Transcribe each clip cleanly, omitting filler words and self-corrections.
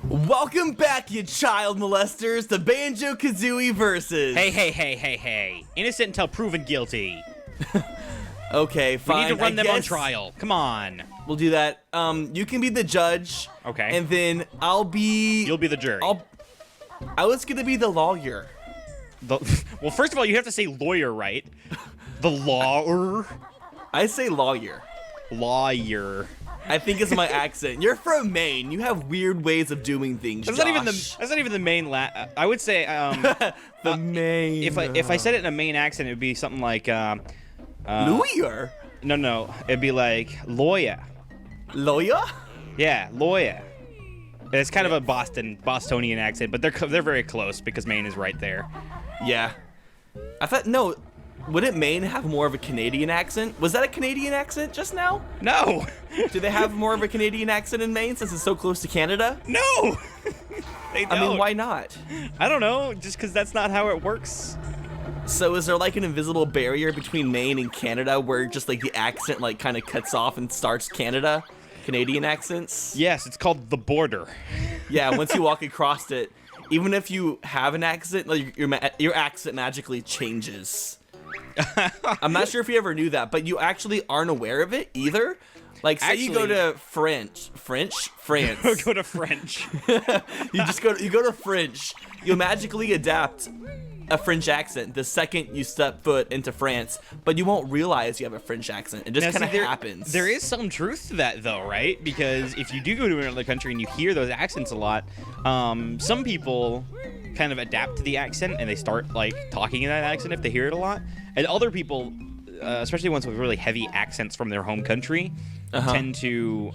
Welcome back, you child molesters, to Banjo-Kazooie versus. Hey. Innocent until proven guilty. Okay, fine. We need to run them on trial. Come on. We'll do that. You can be the judge. Okay. And then I'll be... You'll be the jury. I was gonna be the lawyer. Well, first of all, you have to say lawyer, right? The lawyer. I say lawyer. Lawyer. I think it's my accent. You're from Maine. You have weird ways of doing things, That's Josh. not even the main I would say the Maine. If I said it in a Maine accent, it would be something like lawyer. No, it'd be like lawyer. Lawyer? Yeah, lawyer. It's kind of a Bostonian accent, but they're very close because Maine is right there. Yeah. I thought no. Wouldn't Maine have more of a Canadian accent? Was that a Canadian accent just now? No. Do they have more of a Canadian accent in Maine since it's so close to Canada? No. They don't. I mean, why not? I don't know, just because that's not how it works. So is there like an invisible barrier between Maine and Canada where just like the accent like kind of cuts off and starts Canadian accents? Yes, it's called the border. Yeah, once you walk across it, even if you have an accent, like your accent magically changes. I'm not sure if you ever knew that, but you actually aren't aware of it either. Like, say you go to France. Go to French. you go to French. You'll magically adapt a French accent the second you step foot into France, but you won't realize you have a French accent. It just kind of happens. There is some truth to that, though, right? Because if you do go to another country and you hear those accents a lot, some people kind of adapt to the accent and they start like talking in that accent if they hear it a lot, and other people, especially ones with really heavy accents from their home country, tend to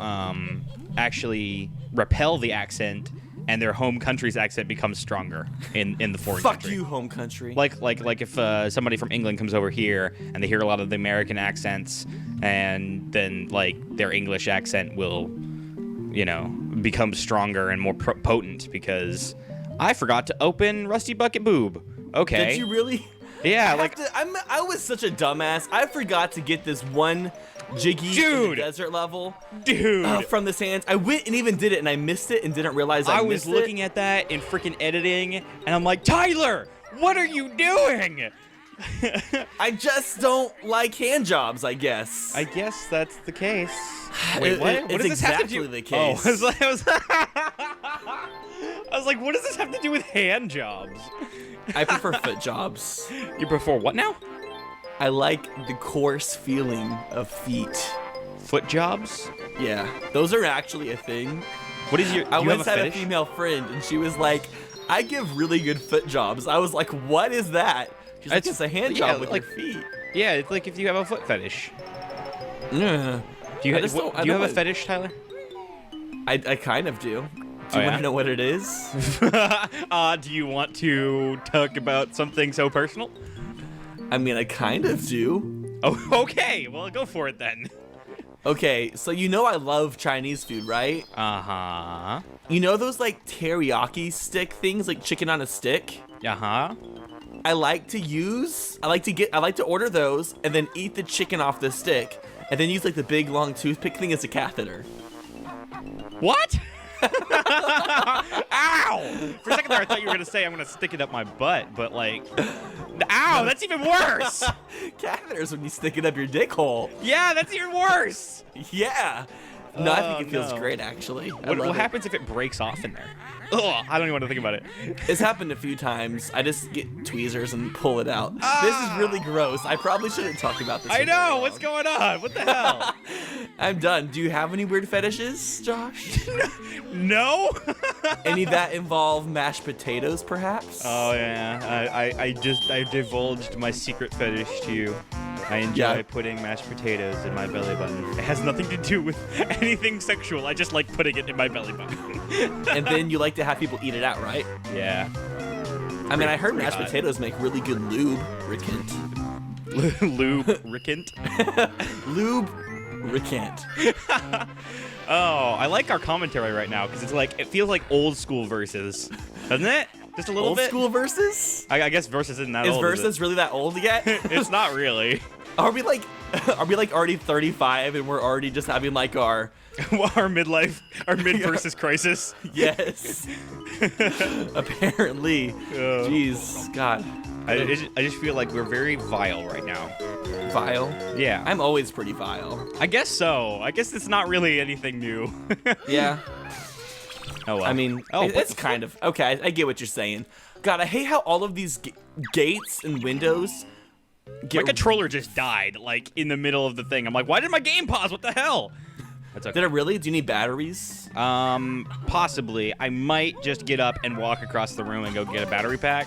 actually repel the accent, and their home country's accent becomes stronger in the foreign country. Fuck you, home country. Like if somebody from England comes over here and they hear a lot of the American accents, and then like their English accent will, become stronger and more potent because I forgot to open Rusty Bucket Boob. Okay. Did you really? Yeah, I was such a dumbass. I forgot to get this one Jiggy in the desert level. Dude. From the sands. I went and even did it, and I missed it and didn't realize I missed it. I was looking at that in freaking editing, and I'm like, Tyler, what are you doing? I just don't like hand jobs, I guess. I guess that's the case. Wait, what? What does this have to do? The case. Oh, I was like, what does this have to do with hand jobs? I prefer foot jobs. You prefer what now? I like the coarse feeling of feet. Foot jobs? Yeah, those are actually a thing. What is your? I once had a female friend, and she was like, "I give really good foot jobs." I was like, "What is that?" She's like, "It's a hand job with your feet." Yeah, it's like if you have a foot fetish. Yeah. Do you have a fetish, Tyler? I kind of do. Do you want to know what it is? Do you want to talk about something so personal? I mean, I kind of do. Oh, okay. Well, go for it then. Okay, so I love Chinese food, right? Uh-huh. You know those like teriyaki stick things, like chicken on a stick? Uh-huh. I like to order those and then eat the chicken off the stick and then use like the big long toothpick thing as a catheter. What? Ow! For a second there, I thought you were gonna say I'm gonna stick it up my butt, but like, ow, that's even worse. Catheters when you stick it up your dick hole. Yeah, that's even worse. Yeah. No, I think it feels great actually. What happens if it breaks off in there? Ugh, I don't even want to think about it. It's happened a few times. I just get tweezers and pull it out. This is really gross. I probably shouldn't talk about this. I know. What's going on? What the hell? I'm done. Do you have any weird fetishes, Josh? No. Any that involve mashed potatoes, perhaps? Oh yeah. I divulged my secret fetish to you. I enjoy putting mashed potatoes in my belly button. It has nothing to do with anything sexual. I just like putting it in my belly button. And then you like to have people eat it out, right? Yeah. I mean, I heard mashed potatoes make really good lubricant. Lubricant? Lubricant. Oh, I like our commentary right now because it feels like old school verses, doesn't it? Just a little bit. Old school verses? I guess verses isn't that old. Is verses really that old yet? It's not really. Are we like already 35 and we're already just having like our Our mid-versus crisis. Yes. Apparently. Jeez, God. I just feel like we're very vile right now. Vile? Yeah. I'm always pretty vile. I guess so. I guess it's not really anything new. Yeah. Oh, well. I mean, it's kind of... Okay, I get what you're saying. God, I hate how all of these gates and windows... My controller just died, like, in the middle of the thing. I'm like, why did my game pause? What the hell? That's okay. Did it really? Do you need batteries? Possibly. I might just get up and walk across the room and go get a battery pack,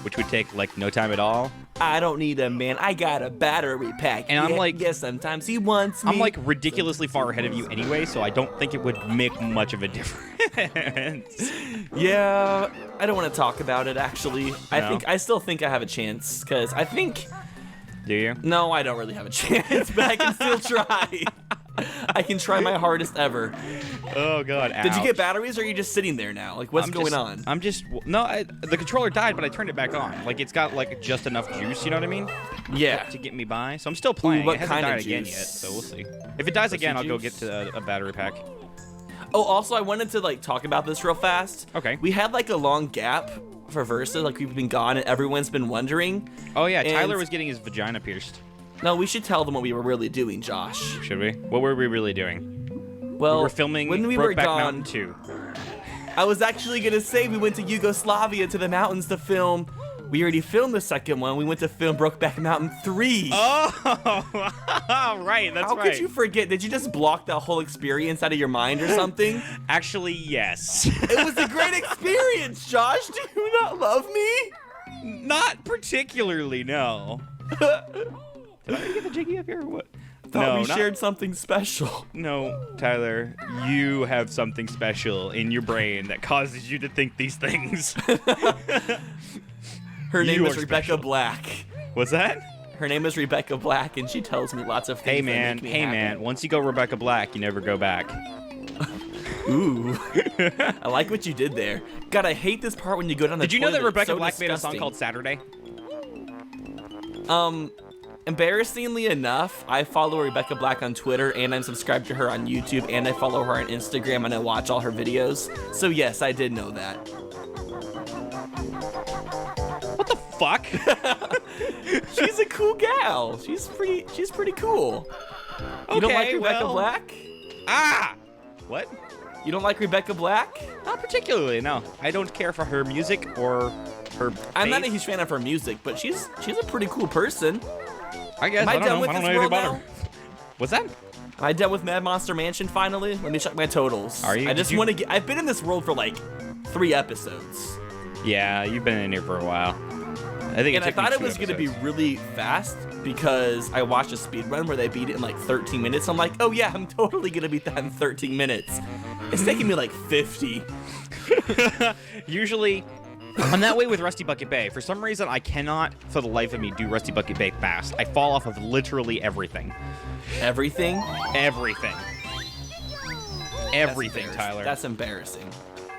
which would take, like, no time at all. I don't need a man. I got a battery pack. And I'm like... Yeah, sometimes he wants me. I'm, like, ridiculously far ahead of you anyway, so I don't think it would make much of a difference. Yeah, I don't want to talk about it, actually. No? I still think I have a chance, because I think... Do you? No, I don't really have a chance, but I can still try. I can try my hardest ever. Oh, God. Ouch. Did you get batteries, or are you just sitting there now? Like, what's going on? The controller died, but I turned it back on. Like, it's got, like, just enough juice, you know what I mean? Yeah. To get me by. So I'm still playing. What it hasn't kind of died again juice? yet, so we'll see. If it dies again, I'll go get to a battery pack. Oh, also, I wanted to, like, talk about this real fast. Okay. We had, like, a long gap for Versus. Like, we've been gone, and everyone's been wondering. Oh, yeah. And Tyler was getting his vagina pierced. No, we should tell them what we were really doing, Josh. Should we? What were we really doing? Well, We were filming when we were Brokeback gone, Mountain 2. I was actually going to say we went to Yugoslavia to the mountains to film. We already filmed the second one. We went to film Brokeback Mountain 3. Oh, right. That's How right. could you forget? Did you just block that whole experience out of your mind or something? Actually, yes. It was a great experience, Josh. Do you not love me? Not particularly, no. Did I get the jiggy up here or what? Thought we shared something special. No, Tyler, you have something special in your brain that causes you to think these things. Her name You is are Rebecca special. Black. What's that? Her name is Rebecca Black, and she tells me lots of things. Hey, that man. make me Hey, happy. man. Once you go Rebecca Black, you never go back. Ooh. I like what you did there. God, I hate this part when you go down the Did you know that toilet. It's Rebecca so Black made a song disgusting. called Saturday? Embarrassingly enough, I follow Rebecca Black on Twitter, and I'm subscribed to her on YouTube, and I follow her on Instagram, and I watch all her videos. So yes, I did know that. What the fuck? She's a cool gal. She's pretty cool. You don't like Okay, Rebecca well- Black? Ah! What? You don't like Rebecca Black? Not particularly, no. I don't care for her music or her I'm not a face. huge fan of her music, but she's a pretty cool person. I guess. Am I I don't done know. with I don't this know anything world about her. What's that? Am I done with Mad Monster Mansion finally? Let me check my totals. Are you? I just Did you- want to get. I've been in this world for like 3 episodes. Yeah, you've been in here for a while. I think. And I thought it was going to be really fast because I watched a speed run where they beat it in like 13 minutes. I'm like, oh yeah, I'm totally going to beat that in 13 minutes. It's taking me like 50. Usually, I'm that way with Rusty Bucket Bay. For some reason, I cannot, for the life of me, do Rusty Bucket Bay fast. I fall off of literally everything. Everything? Everything. Everything, Tyler. That's embarrassing.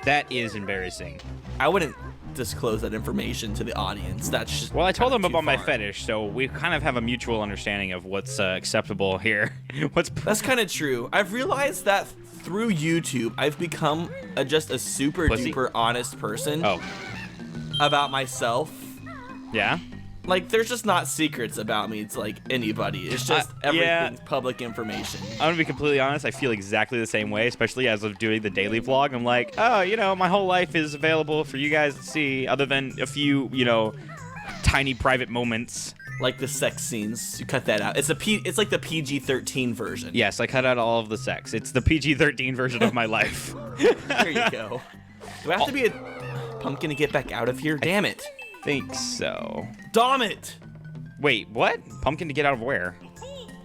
That is embarrassing. I wouldn't disclose that information to the audience. That's just Well, I told them too about my far. fetish, so we kind of have a mutual understanding of what's acceptable here. That's kind of true. I've realized that through YouTube, I've become just a super Pussy? duper honest person Oh, about myself. yeah? Like, there's just not secrets about me. It's like anybody. It's just yeah. everything's public information. I'm gonna be completely honest, I feel exactly the same way, especially as of doing the daily vlog. I'm like, oh, you know, my whole life is available for you guys to see, other than a few, you know, tiny private moments. Like the sex scenes, you cut that out. It's like the PG-13 version. Yes, I cut out all of the sex. It's the PG-13 version of my life. There you go. Do I have to be a pumpkin to get back out of here? Damn it. Think so. Damn it. Wait, what? Pumpkin to get out of where?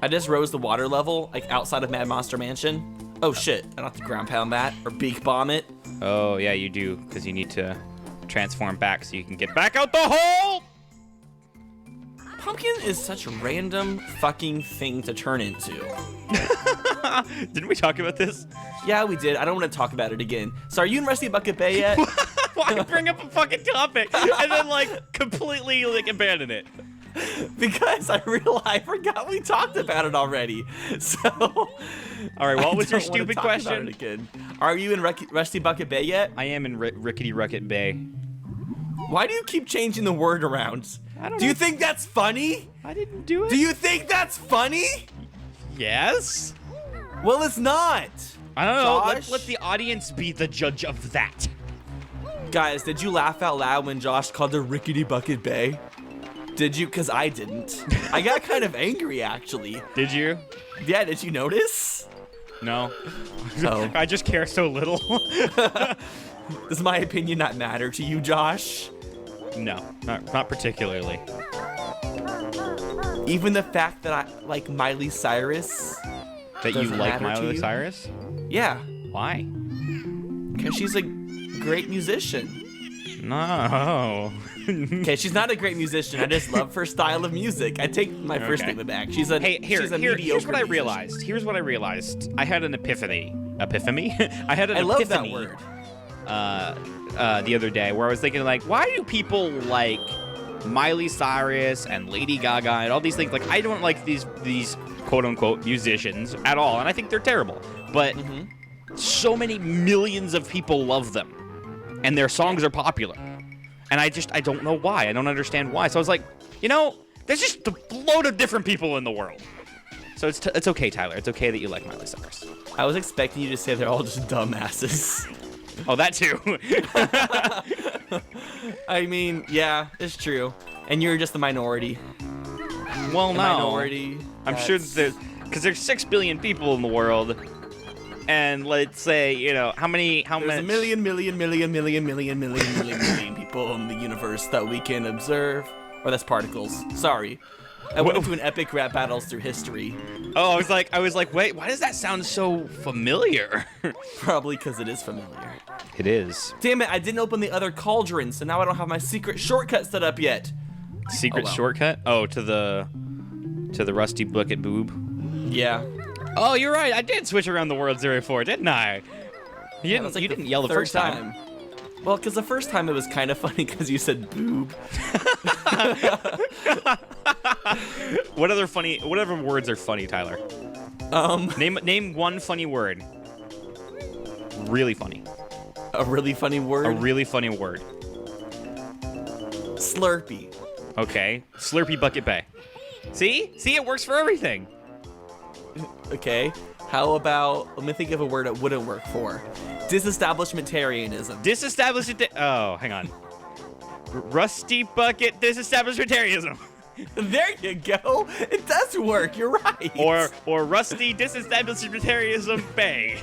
I just rose the water level, like outside of Mad Monster Mansion. Oh shit, I don't have to ground pound that or beak bomb it. Oh, yeah, you do, because you need to transform back so you can get back out the hole! Pumpkin is such a random fucking thing to turn into. Didn't we talk about this? Yeah, we did. I don't want to talk about it again. So are you in Rusty Bucket Bay yet? Why bring up a fucking topic and then, like, completely, like, abandon it? Because I forgot we talked about it already. So, All right, what was your stupid question? Again. Are you in Rusty Bucket Bay yet? I am in Rickety Rucket Bay. Why do you keep changing the word around? I don't Do you know. think that's funny? I didn't do it. Do you think that's funny? Yes. Well, it's not. I don't know. Josh? Let the audience be the judge of that. Guys, did you laugh out loud when Josh called it Rickety Bucket Bay? Did you? Because I didn't. I got kind of angry, actually. Did you? Yeah, did you notice? No. Oh. I just care so little. Does my opinion not matter to you, Josh? No, not particularly. Even the fact that I like Miley Cyrus? That you Doesn't like matter to Miley you? Cyrus? Yeah, Why? because she's a great musician. No. Okay, she's not a great musician. I just love her style of music. I take my first Okay. statement back. She's a Here's what I mediocre realized. Here's what I realized. I had an epiphany. Epiphany? I had an I love epiphany. that word. The other day where I was thinking like, why do people like Miley Cyrus and Lady Gaga and all these things? Like, I don't like these quote unquote musicians at all, and I think they're terrible. But so many millions of people love them, and their songs are popular. And I don't know why. I don't understand why. So I was like, there's just a load of different people in the world. So it's okay, Tyler. It's okay that you like Miley Cyrus. I was expecting you to say they're all just dumbasses. Oh, that too. I mean, yeah, it's true. And you're just the minority. Well, The no. minority. I'm sure that because there's 6 billion people in the world, and let's say, how many? There's a million people in the universe that we can observe. Or that's particles. Sorry. I went into an epic rap battles through history. Oh, I was like, wait, why does that sound so familiar? Probably because it is familiar. It is. Damn it, I didn't open the other cauldron, so now I don't have my secret shortcut set up yet. Secret Oh, well. shortcut? Oh, to the Rusty Bucket Boob. Yeah. Oh, you're right. I did switch around the world 04, didn't I? You That's like didn't yell the first time. Well, because the first time it was kind of funny because you said boob. Whatever words are funny, Tyler? Name one funny word. Really funny. A really funny word. A really funny word. Slurpee. Okay. Slurpee Bucket Bay. See, it works for everything. Okay. How about, let me think of a word it wouldn't work for. Disestablishmentarianism. Oh, hang on. Rusty Bucket Disestablishmentarianism. There you go. It does work. You're right. Or Rusty Disestablishmentarianism Bay.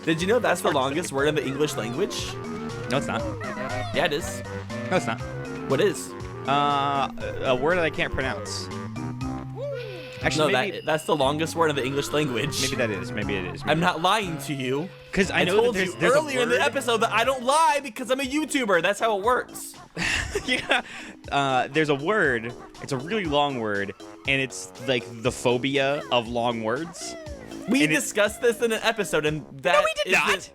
Did you know that's the longest word in the English language? No, it's not. Yeah, it is. No, it's not. What is? A word that I can't pronounce. Actually, No, maybe that's the longest word in the English language. maybe that is. Maybe it is. I'm not lying to you. Because I know told that you there's earlier a in the word. episode that I don't lie because I'm a YouTuber. That's how it works. Yeah. There's a word. It's a really long word, and it's like the phobia of long words. We And discussed this in an episode, and that No, we did is not.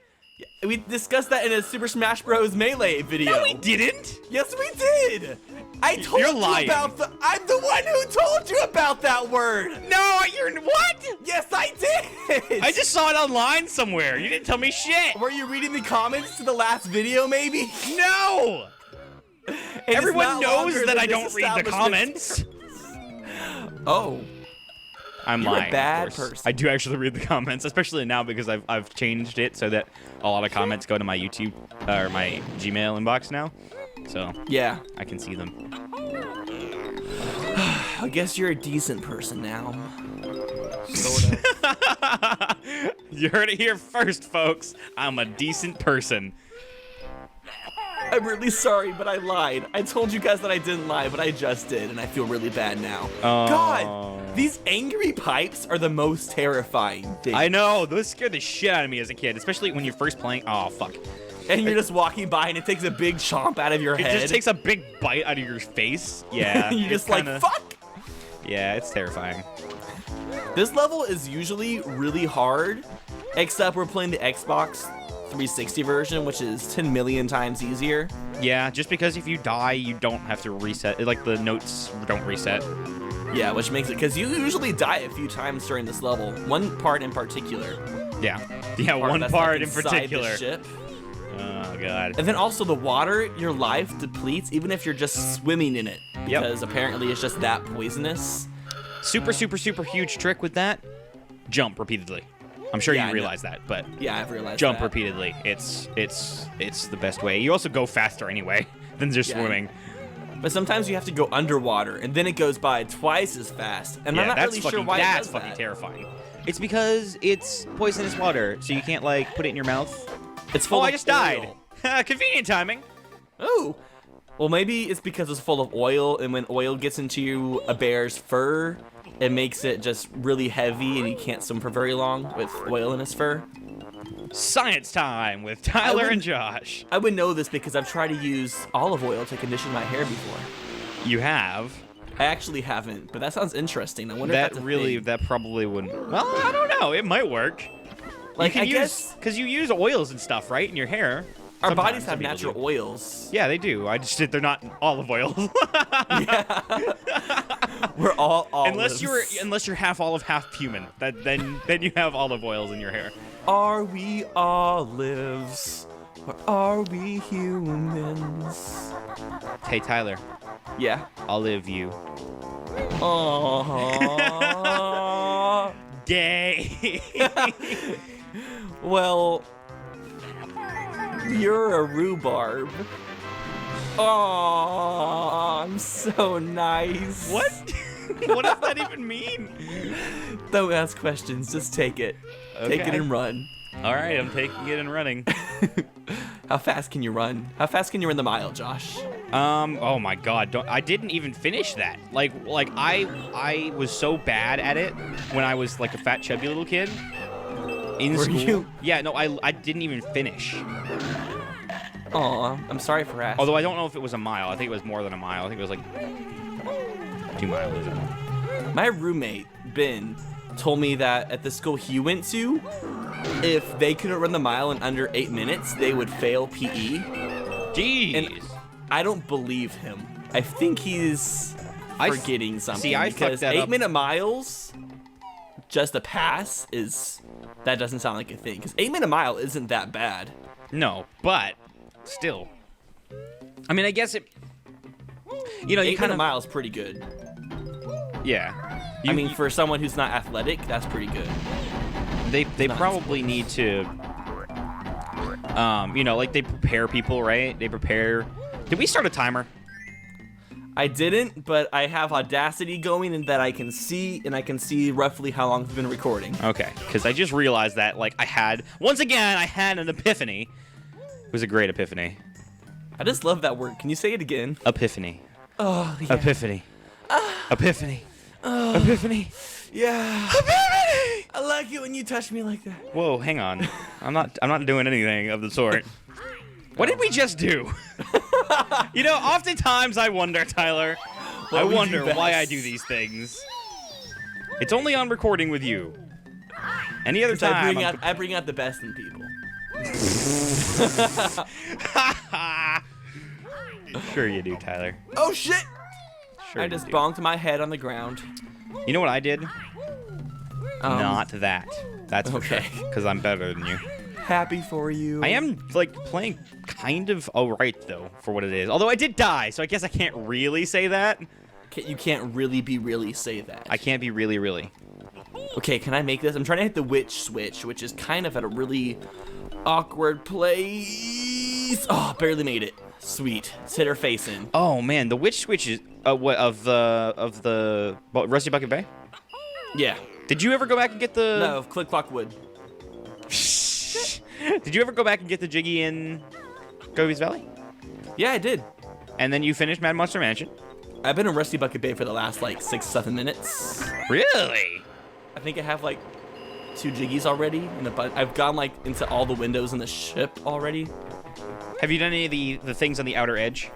we discussed that in a Super Smash Bros. Melee video. No, we didn't. Yes, we did. I told You're you lying. about the. I'm the one who told you about that word. No, you're what? Yes, I did. I just saw it online somewhere. You didn't tell me shit. Were you reading the comments to the last video, maybe? No. And it's Everyone not knows longer that than I don't read the disestablishment- comments. Oh. I'm You're a lying. bad of course. person. I do actually read the comments, especially now because I've changed it so that a lot of comments go to my YouTube or my Gmail inbox now, so Yeah. I can see them. I guess you're a decent person now. Sort of. You heard it here first, folks. I'm a decent person. I'm really sorry, but I lied. I told you guys that I didn't lie, but I just did, and I feel really bad now. Oh. God, these angry pipes are the most terrifying thing. I know, those scared the shit out of me as a kid, especially when you're first playing. Oh, fuck. And you're just walking by, and it takes a big chomp out of your It head. just takes a big bite out of your face. Yeah. you're it's just like, kinda- fuck! Yeah, it's terrifying. This level is usually really hard, except we're playing the Xbox 360 version, which is 10 million times easier. Yeah, just because if you die, you don't have to reset. Like, the notes don't reset. Yeah, which makes it, because you usually die a few times during this level. One part in particular. Yeah. Yeah, one that's, part like, in inside particular. the ship. Oh, God. And then also the water, your life depletes even if you're just swimming in it. Because apparently it's just that poisonous. Super, super, super huge trick with that. Jump repeatedly. I'm sure Yeah, you I realize that, but Yeah, I've realized jump that. repeatedly. It's the best way. You also go faster anyway than just Yeah. swimming. But sometimes you have to go underwater, and then it goes by twice as fast. And I'm not really sure why it does fucking that. terrifying. It's because it's poisonous water, so you can't like put it in your mouth. It's full Oh, of I just died. oil. Convenient timing. Oh. Well, maybe it's because it's full of oil, and when oil gets into a bear's fur, it makes it just really heavy, and he can't swim for very long with oil in his fur. Science time with Tyler and Josh. I would know this because I've tried to use olive oil to condition my hair before. You have. I actually haven't, but that sounds interesting. I wonder if That that's a really, thing. that probably wouldn't. Well, I don't know. It might work. Like, I guess because you use oils and stuff, right, in your hair. our Sometimes, bodies some have people natural do. oils. Yeah, they do. I just they're not olive oil. We're all olives. unless you're half olive, half human. Then you have olive oils in your hair. Are we olives? Or are we humans? Hey Tyler, Yeah. I'll live you. Aww. Gay. Well, you're a rhubarb. Oh, I'm so nice. What? What does that even mean? Don't ask questions. Just take it. Take it Okay. and run. All right, I'm taking it and running. How fast can you run? How fast can you run the mile, Josh? Oh my God, I didn't even finish that. Like I was so bad at it when I was like a fat chubby little kid in Were school. you? Yeah, no, I didn't even finish. Aw, I'm sorry for asking. Although I don't know if it was a mile. I think it was more than a mile. I think it was like 2 miles. My roommate, Ben, told me that at the school he went to, if they couldn't run the mile in under 8 minutes, they would fail PE. Jeez. And I don't believe him. I think he's forgetting something. See, I fucked because that up. 8-minute miles, just a pass, that doesn't sound like a thing. Because 8-minute mile isn't that bad. No, but still. I mean, I guess it. You know, you 8-minute kind of. mile is pretty good. Yeah. I mean, for someone who's not athletic, that's pretty good. They Not probably need to. You know, like they prepare people, right? They prepare. Did we start a timer? I didn't, but I have Audacity going and that I can see, and I can see roughly how long we've been recording. Okay, because I just realized that, like, I had an epiphany. It was a great epiphany. I just love that word. Can you say it again? Epiphany. Oh, yeah. Epiphany. Epiphany. Epiphany. Yeah. Epiphany. I like it when you touch me like that. Whoa, hang on. I'm not doing anything of the sort. What did we just do? You know, oftentimes I wonder, Tyler. I wonder why I do these things. It's only on recording with you. Any other time, I bring out the best in people. Sure you do, Tyler. Oh shit! Sure I you just do. bonked my head on the ground. You know what I did? Not that. That's for okay. sure. Because I'm better than you. Happy for you. I am, like, playing kind of alright, though, for what it is. Although I did die, so I guess I can't really say that. You can't really say that. I can't be really. Okay, can I make this? I'm trying to hit the witch switch, which is kind of at a really awkward place. Oh, barely made it. Sweet. Let's hit her face in. Oh, man, the witch switch is... what, of the Rusty Bucket Bay? Yeah. Did you ever go back and get the... No, Click Clock Wood. Did you ever go back and get the Jiggy in Gobi's Valley? Yeah, I did. And then you finished Mad Monster Mansion? I've been in Rusty Bucket Bay for the last, like, 6-7 minutes. Really? I think I have, like, 2 Jiggies already. I've gone, like, into all the windows in the ship already. Have you done any of the things on the outer edge?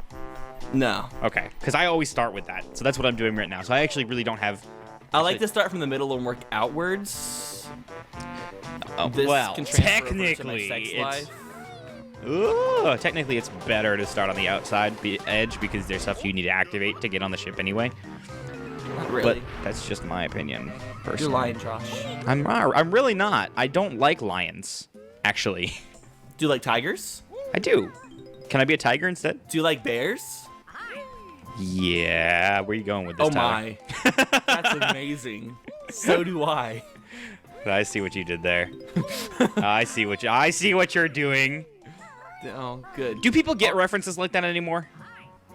No. Okay, because I always start with that. So that's what I'm doing right now. So I actually really don't have... I like to start from the middle and work outwards. This well, can transfer over to my technically, sex it's... life. Ooh, technically it's better to start on the outside edge because there's stuff you need to activate to get on the ship anyway. Not really. But that's just my opinion, personally. You're lying, Josh. I'm really not. I don't like lions, actually. Do you like tigers? I do. Can I be a tiger instead? Do you like bears? Yeah. Where are you going with this, Oh Tyler? my. That's amazing. So do I. I see what you did there. I see what you're doing. Oh, good. Do people get references like that anymore?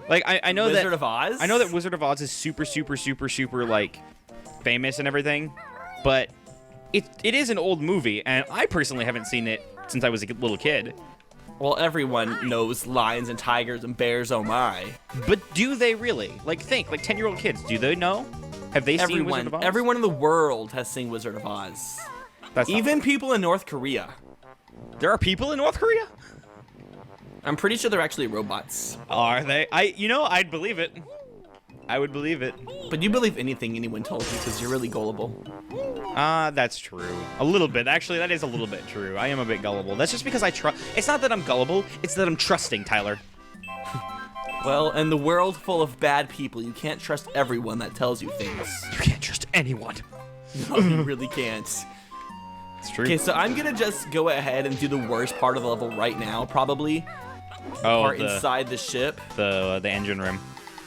Like I know Wizard that of Oz? I know that Wizard of Oz is super like famous and everything, but it is an old movie, and I personally haven't seen it since I was a little kid. Well, everyone knows lions and tigers and bears, oh my. But do they really? Like 10-year-old kids, do they know? Have they seen Wizard of Oz? Everyone in the world has seen Wizard of Oz. That's not Even people in North Korea. There are people in North Korea? I'm pretty sure they're actually robots. Are they? I'd believe it. I would believe it. But you believe anything anyone tells you because you're really gullible. That's true. A little bit. Actually, that is a little bit true. I am a bit gullible. That's just because I trust. It's not that I'm gullible. It's that I'm trusting, Tyler. Well, in the world full of bad people, you can't trust everyone that tells you things. You can't trust anyone. No, you really can't. It's true. Okay, so I'm gonna just go ahead and do the worst part of the level right now, probably. Part inside the ship. The engine room.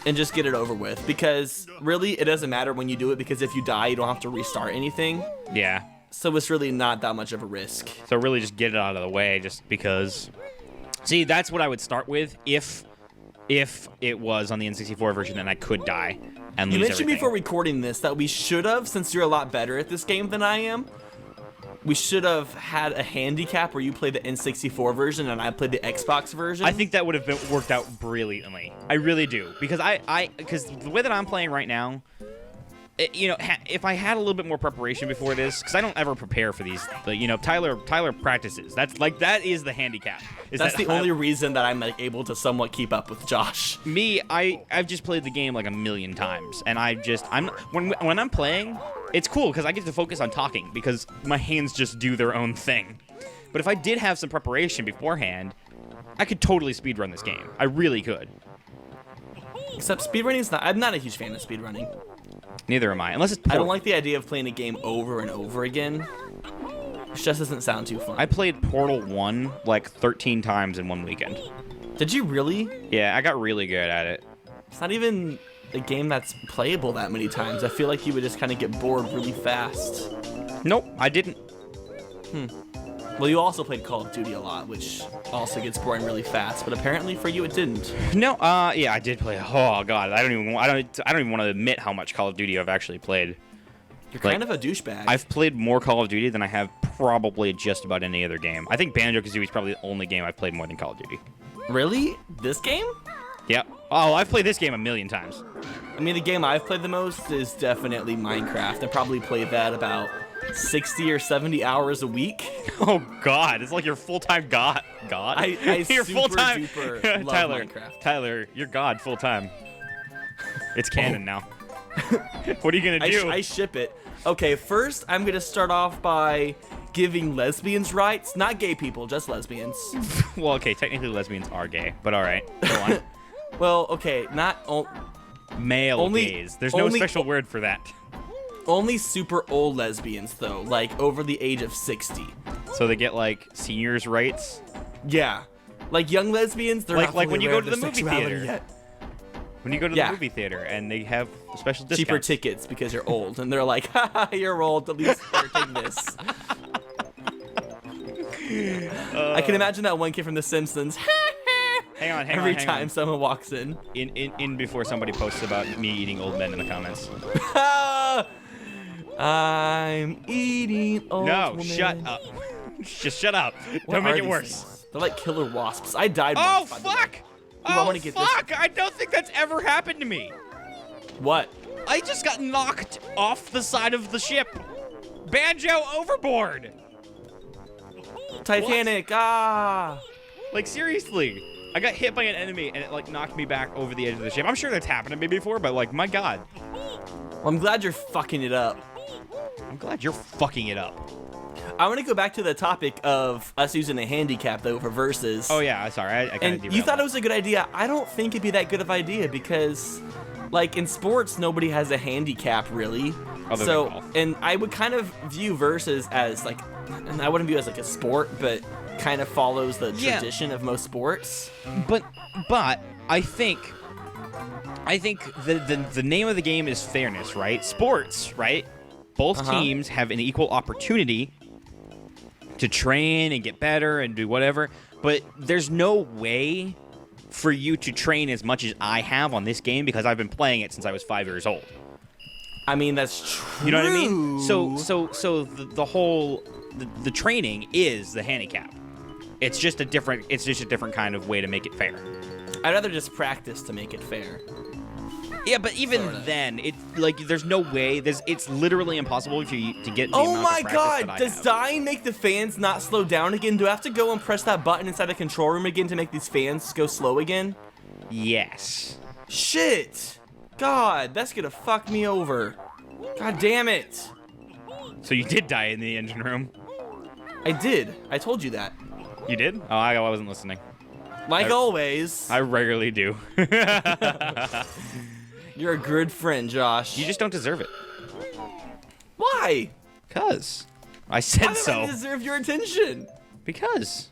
And just get it over with, because really it doesn't matter when you do it, because if you die you don't have to restart anything. Yeah. So it's really not that much of a risk. So really just get it out of the way just because. See, that's what I would start with if it was on the N64 version and I could die and lose You mentioned everything. before recording this that we should have, since you're a lot better at this game than I am, we should have had a handicap where you played the N64 version and I played the Xbox version. I think that would have worked out brilliantly. I really do, because because the way that I'm playing right now, if I had a little bit more preparation before this, because I don't ever prepare for these. Tyler practices. That is the handicap. That's the only reason that I'm able to somewhat keep up with Josh. Me, I've just played the game like a million times, and when I'm playing, it's cool because I get to focus on talking because my hands just do their own thing. But if I did have some preparation beforehand, I could totally speedrun this game. I really could. Except speedrunning's not. I'm not a huge fan of speedrunning. Neither am I, unless it's. I don't like the idea of playing a game over and over again. It just doesn't sound too fun. I played Portal 1 like 13 times in one weekend. Did you really? Yeah, I got really good at it. It's not even a game that's playable that many times. I feel like you would just kind of get bored really fast. Nope, I didn't. Well, you also played Call of Duty a lot, which also gets boring really fast. But apparently for you, it didn't. No, yeah, I did play. Oh God, I don't even want to admit how much Call of Duty I've actually played. You're kind of a douchebag. I've played more Call of Duty than I have probably just about any other game. I think Banjo-Kazooie is probably the only game I've played more than Call of Duty. Really? This game? Yep. Oh, I've played this game a million times. I mean, the game I've played the most is definitely Minecraft. I probably played that about 60 or 70 hours a week. Oh God, it's like your full-time God. I you're super full-time. duper love Tyler, Minecraft. Tyler, you're God full-time. It's canon now. What are you gonna do? I ship it. Okay, first I'm gonna start off by giving lesbians rights. Not gay people, just lesbians. Well, okay, technically lesbians are gay, but all right, go on. Well, okay, Male gays. There's no special word for that. Only super old lesbians, though, like over the age of 60. So they get like seniors' rights. Yeah, like young lesbians. They're not like when you aware go to of the their movie sexuality theater. yet. When you go to the movie theater and they have special discounts. Cheaper tickets because you're old, and they're like, haha, you're old, at least take this. I can imagine that one kid from The Simpsons. Hang on, Every time someone walks in. In before somebody posts about me eating old men in the comments. I'm eating old women. Shut up. Just shut up. Don't make it worse. Things? They're like killer wasps. I died Oh, once, fuck! I Oh, fuck! I don't think that's ever happened to me. What? I just got knocked off the side of the ship. Banjo overboard. Titanic, ah! Like, seriously. I got hit by an enemy and it, like, knocked me back over the edge of the ship. I'm sure that's happened to me before, but, like, my God. Well, I'm glad you're fucking it up. I'm glad you're fucking it up. I want to go back to the topic of us using a handicap though for verses. Oh yeah, sorry, I kind of. And you thought it was a good idea. I don't think it'd be that good of an idea because, like in sports, nobody has a handicap really. Other than So, golf. and I would kind of view verses as like, and I wouldn't view it as like a sport, but kind of follows the Yeah. tradition of most sports. But I think the name of the game is fairness, right? Sports, right? Both teams have an equal opportunity to train and get better and do whatever, but there's no way for you to train as much as I have on this game because I've been playing it since I was 5 years old. I mean, that's true. You know what I mean? So the whole the training is the handicap. It's just a different kind of way to make it fair. I'd rather just practice to make it fair. Yeah, but even Sorta. then, it's like there's no way. It's literally impossible for you to get. The Oh amount my of practice god, that I does have. dying make the fans not slow down again? Do I have to go and press that button inside the control room again to make these fans go slow again? Yes. Shit! God, that's gonna fuck me over. God damn it! So you did die in the engine room. I did. I told you that. You did? Oh, I wasn't listening. Like always, I regularly do. you're a good friend, Josh. You just don't deserve it. Why? Cause I Why said do so. I deserve your attention? Because.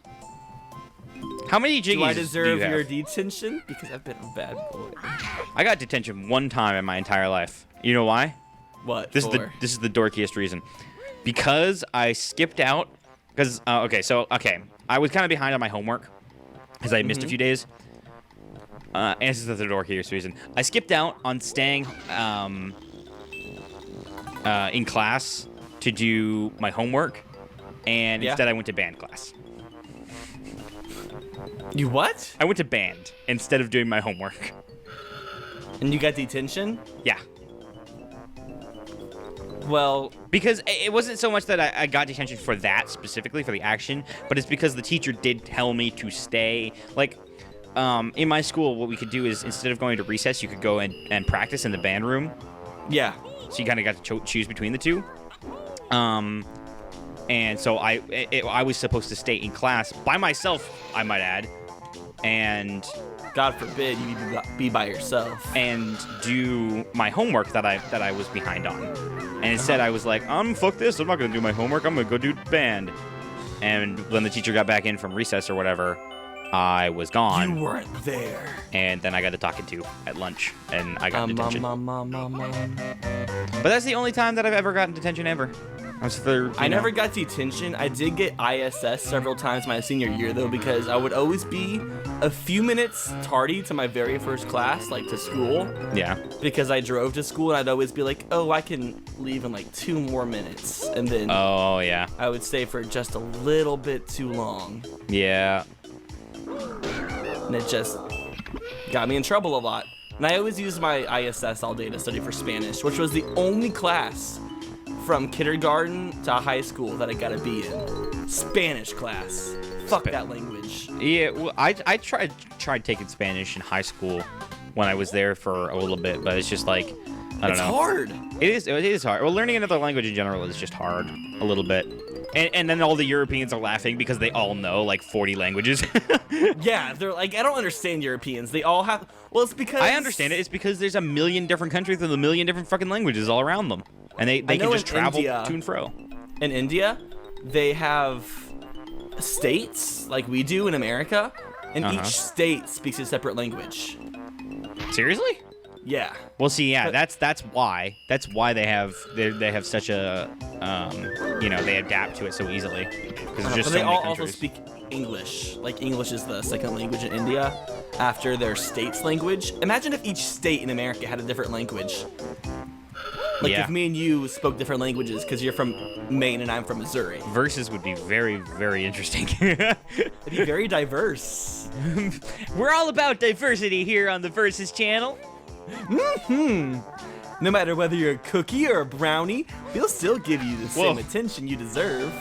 How many jiggies Do I do deserve you have? your detention? Because I've been a bad boy. I got detention one time in my entire life. You know why? What? This for? is the dorkiest reason. Because I skipped out. Because I was kind of behind on my homework because I missed a few days. And this is the dorkiest reason. I skipped out on staying in class to do my homework, and Yeah. instead I went to band class. You what? I went to band instead of doing my homework. And you got detention? Yeah. Well, Because it wasn't so much that I got detention for that specifically, for the action, but it's because the teacher did tell me to stay. Like, in my school, what we could do is instead of going to recess, you could go and practice in the band room. yeah. So you kind of got to choose between the two. And so I was supposed to stay in class by myself, I might add, and God forbid you be by yourself. and do my homework that I was behind on. And instead I was like, fuck this, I'm not gonna do my homework, I'm gonna go do band. And when the teacher got back in from recess or whatever, I was gone. You weren't there. And then I got a talking to at lunch, and I got detention. But But that's the only time that I've ever gotten detention ever. I was I never got detention. I did get ISS several times my senior year, though, because I would always be a few minutes tardy to my very first class, like to school, Yeah. because I drove to school, and I'd always be like, oh, I can leave in like 2 more minutes. And then Oh, yeah. I would stay for just a little bit too long. Yeah. And it just got me in trouble a lot. And I always used my ISS all day to study for Spanish, which was the only class from kindergarten to high school that I got to be in. Spanish class. Fuck that language. Yeah, well, I tried taking Spanish in high school when I was there for a little bit, but it's just like, I don't It's know. hard. It is hard. Well, learning another language in general is just hard a little bit. And then all the Europeans are laughing because they all know like 40 languages. Yeah, they're like, I don't understand Europeans. They all have. Well, it's because I understand it. It's because there's a million different countries with a million different fucking languages all around them. And they know can just in travel India- to and fro. In India, they have states like we do in America, and Uh-huh. each state speaks a separate language. Seriously? Yeah. Well, see, yeah, But- that's why they have such a they adapt to it so easily because there's just But so they many all also countries. speak English. Like English is the second language in India after their state's language. Imagine if each state in America had a different language. Like Yeah. if me and you spoke different languages because you're from Maine and I'm from Missouri. Verses would be very, very interesting. It'd be very diverse. We're all about diversity here on the Versus channel. No matter whether you're a cookie or a brownie, we'll still give you the same Whoa. attention you deserve.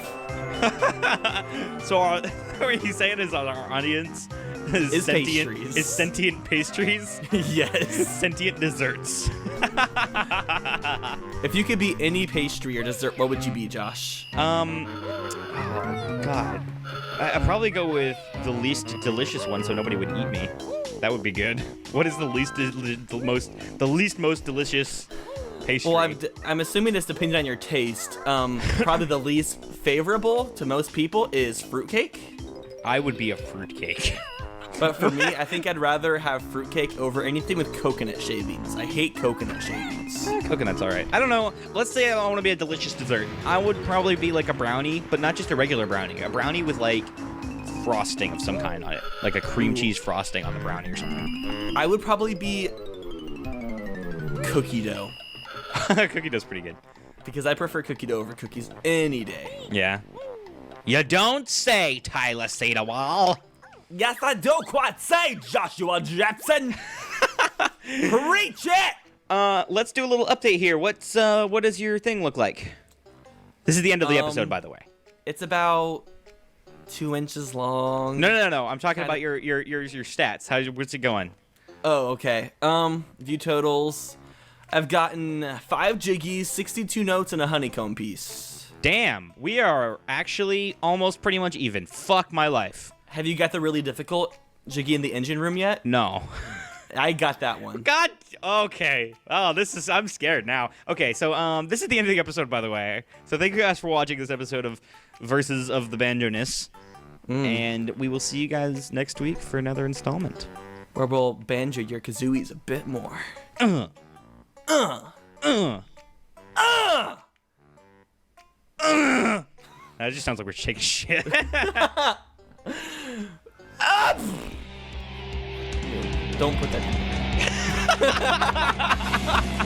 So, what are you saying is our audience is Is sentient, pastries. is sentient pastries, Yes. sentient desserts. If you could be any pastry or dessert, what would you be, Josh? Oh God, I'd probably go with the least delicious one, so nobody would eat me. That would be good. What is the least most delicious pastry? Well, I'm assuming it's depending on your taste. Probably the least favorable to most people is fruitcake. I would be a fruitcake. But for me, I think I'd rather have fruitcake over anything with coconut shavings. I hate coconut shavings. Coconut's all right. I don't know. Let's say I want to be a delicious dessert. I would probably be like a brownie, but not just a regular brownie. A brownie with like frosting of some kind on it, like a cream cheese frosting on the brownie or something. I would probably be cookie dough. Cookie dough's pretty good. Because I prefer cookie dough over cookies any day. Yeah. You don't say, Tyler Cedarwall. Yes, I do quite say, Joshua Jackson. Preach it! Let's do a little update here. What does your thing look like? This is the end of the episode, by the way. It's about 2 inches long. No. I'm talking about your stats. What's it going? Oh, okay. View totals. I've gotten 5 jiggies, 62 notes, and a honeycomb piece. Damn, we are actually almost pretty much even. Fuck my life. Have you got the really difficult jiggy in the engine room yet? No. I got that one. God. Okay. Oh, I'm scared now. Okay, so this is the end of the episode, by the way. So thank you guys for watching this episode of Versus of the Banjo-ness. And we will see you guys next week for another installment. Or we'll banjo your kazooies a bit more. That just sounds like we're shaking shit. Don't put that in.